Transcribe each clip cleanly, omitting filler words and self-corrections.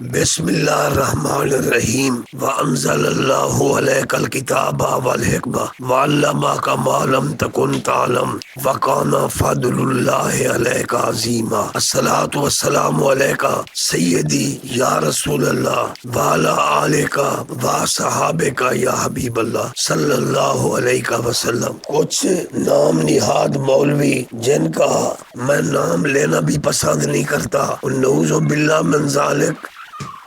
بسم اللہ الرحمن الرحیم وانزل اللہ علیک الکتاب والحکمہ وعلمک ما لم تکن تعلم وکان فضل اللہ علیک عظیما۔ الصلاۃ والسلام علیک سیدی یا رسول اللہ وعلی آلک وصحابک یا حبیب اللہ صلی اللہ علیہ وسلم۔ کچھ نام نہاد مولوی جن کا میں نام لینا بھی پسند نہیں کرتا، نعوذ باللہ من ذالک،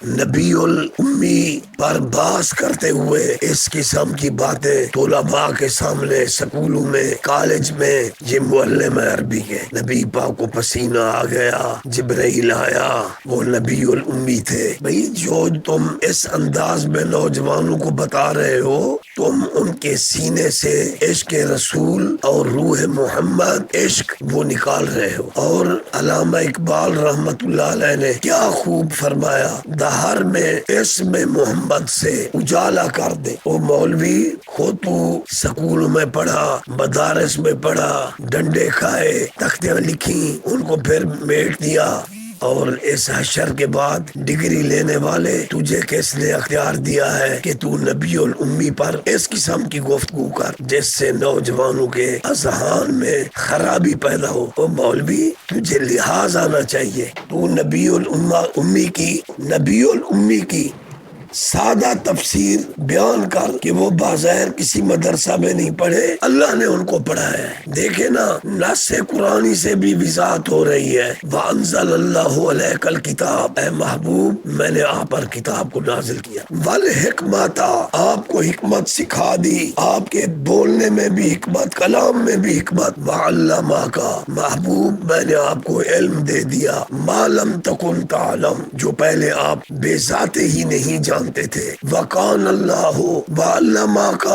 نبی الامی پر باس کرتے ہوئے اس قسم کی باتیں طلباء کے سامنے، سکولوں میں، کالج میں، یہ معلم عربی کے نبی پاک کو پسینہ آ گیا، جبرائیل آیا، وہ نبی الامی تھے۔ بھئی جو تم اس انداز میں نوجوانوں کو بتا رہے ہو، تم ان کے سینے سے عشق رسول اور روح محمد عشق وہ نکال رہے ہو۔ اور علامہ اقبال رحمت اللہ علیہ نے کیا خوب فرمایا، دہر میں اسم محمد سے اجالا کر دے۔ وہ مولوی خود تو سکول میں پڑھا، مدارس میں پڑھا، ڈنڈے کھائے، تختیاں لکھی، ان کو پھر میٹ دیا، اور اس حشر کے بعد ڈگری لینے والے تجھے کس نے اختیار دیا ہے کہ تو نبی الامی پر اس قسم کی گفتگو کر جس سے نوجوانوں کے اذہان میں خرابی پیدا ہو؟ او مولوی، تجھے لحاظ آنا چاہیے۔ تو نبی الامی کی سادہ تفسیر بیان کر کہ وہ بظاہر کسی مدرسہ میں نہیں پڑھے، اللہ نے ان کو پڑھایا ہے۔ دیکھیں نا، نص قرآنی سے بھی وضاحت ہو رہی ہے، وَأَنزَلَ اللَّهُ عَلَيْكَ الْكِتَابَ، اے محبوب میں نے آپ پر کتاب کو نازل کیا، وَالْحِکْمَةَ، آپ کو حکمت سکھا دی، آپ کے بولنے میں بھی حکمت، کلام میں بھی حکمت، وَعَلَّمَكَ، محبوب میں نے آپ کو علم دے دیا، مَا لَمْ تَكُنْ تَعْلَمْ، جو پہلے آپ بے ذاتے ہی نہیں جانتے تھے، وَقَانَ اللَّهُ وَعَلَّمَكَ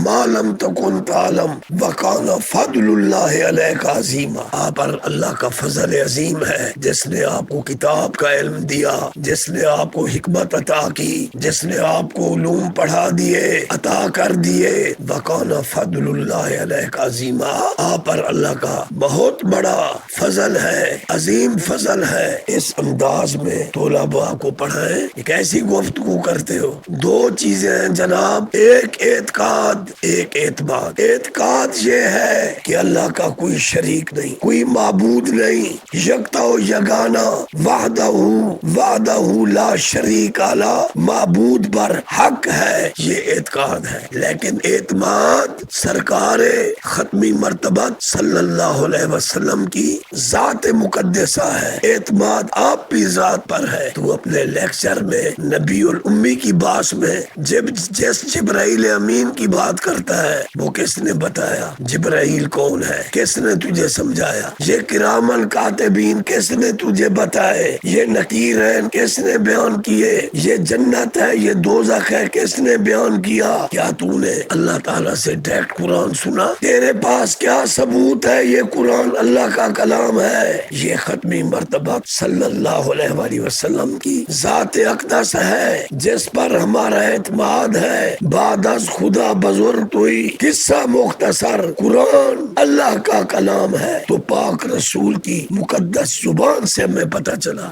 مَا لَمْ تَكُنْ تَعْلَمْ وَقَانَ فَضْلُ اللَّهِ عَلَيْكَ عَظِيمًا، آپ پر اللہ کا فضل عظیم ہے، جس نے آپ کو کتاب کا علم دیا، جس نے آپ کو حکمت عطا کی، جس نے آپ کو علوم پڑھا دیے، عطا کر دیے، وَقَانَ فَضْلُ اللَّهِ عَلَيْكَ عَظِيمًا، آپ پر اللہ کا بہت بڑا فضل ہے، عظیم فضل ہے۔ اس انداز میں طلباء کو پڑھائیں، ایک ایسی گفتگو کرتے ہو۔ دو چیزیں ہیں جناب، ایک اعتقاد، ایک اعتماد۔ اعتقاد یہ ہے کہ اللہ کا کوئی شریک نہیں، کوئی معبود نہیں، یکتا و یگانا، وحدہ لا شریک له، معبود پر حق ہے، یہ اعتقاد ہے۔ لیکن اعتماد سرکار ختمی مرتبت صلی اللہ علیہ وسلم کی ذات مقدسہ ہے، اعتماد آپ کی ذات پر ہے۔ تو اپنے لیکچر میں نبی الامی کی باس میں جس جبرائیل امین کی بات کرتا ہے، وہ کس نے بتایا؟ جبرائیل کون ہے؟ کس نے تجھے سمجھایا؟ یہ کرامن کاتبین کس نے تجھے بتائے؟ یہ نکیرین کس نے بیان کیے؟ یہ جنت ہے، یہ دوزخ ہے، کس نے بیان کیا؟ کیا تو نے اللہ تعالیٰ سے ڈائریکٹ قرآن سنا؟ تیرے پاس کیا ثبوت ہے یہ قرآن اللہ کا کلام ہے؟ یہ ختمی مرتبہ صلی اللہ علیہ وسلم کی ذات اقدس ہے، جس پر ہمارا اعتماد ہے۔ بعد از خدا بزرگ توئی، قصہ مختصر، قرآن اللہ کا کلام ہے۔ تو پاک رسول کی مقدس زبان سے ہمیں پتہ چلا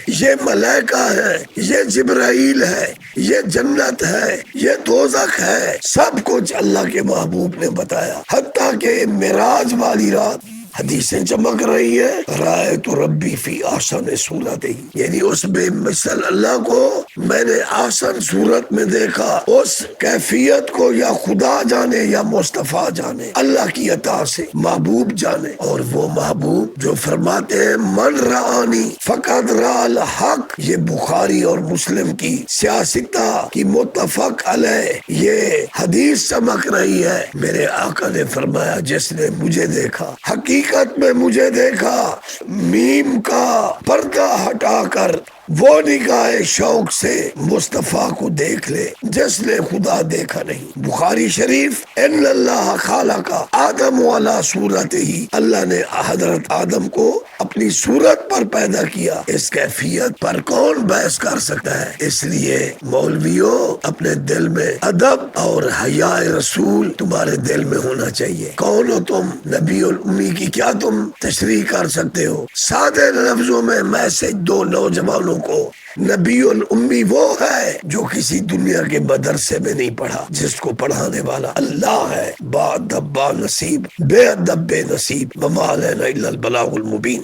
یہ ملائکہ ہے، یہ جبرائیل ہے، یہ جنت ہے، یہ دوزخ ہے، سب کچھ اللہ کے محبوب نے بتایا۔ حتیٰ کہ معراج والی رات حدیثیں چمک رہی ہے، رأیت ربی فی احسن صورتہ، یعنی اس بے مثل اللہ کو میں نے احسن صورت میں دیکھا۔ اس کیفیت کو یا خدا جانے یا مصطفیٰ جانے، اللہ کی عطا سے محبوب جانے۔ اور وہ محبوب جو فرماتے ہیں من رآنی فقد رأى الحق، یہ بخاری اور مسلم کی سیاستہ کی متفق علیہ یہ حدیث چمک رہی ہے۔ میرے آقا نے فرمایا جس نے مجھے دیکھا، حقیقت میں مجھے دیکھا، میم کا پردہ ہٹا کر وہ نگاہ شوق سے مصطفیٰ کو دیکھ لے جس نے خدا دیکھا نہیں۔ بخاری شریف، ان اللہ خالق آدم علی صورتہ، اللہ نے حضرت آدم کو اپنی صورت پر پیدا کیا، اس کیفیت پر کون بحث کر سکتا ہے؟ اس لیے مولویوں، اپنے دل میں ادب اور حیا رسول تمہارے دل میں ہونا چاہیے۔ کون ہو تم؟ نبی الامی کی کیا تم تشریح کر سکتے ہو؟ سادے لفظوں میں میسج دو نوجوانوں مسلمانوں کو نبی الامی وہ ہے جو کسی دنیا کے مدرسے میں نہیں پڑھا، جس کو پڑھانے والا اللہ ہے۔ با ادب با نصیب، بے ادب بے نصیب، وما علینا الا البلاغ المبین۔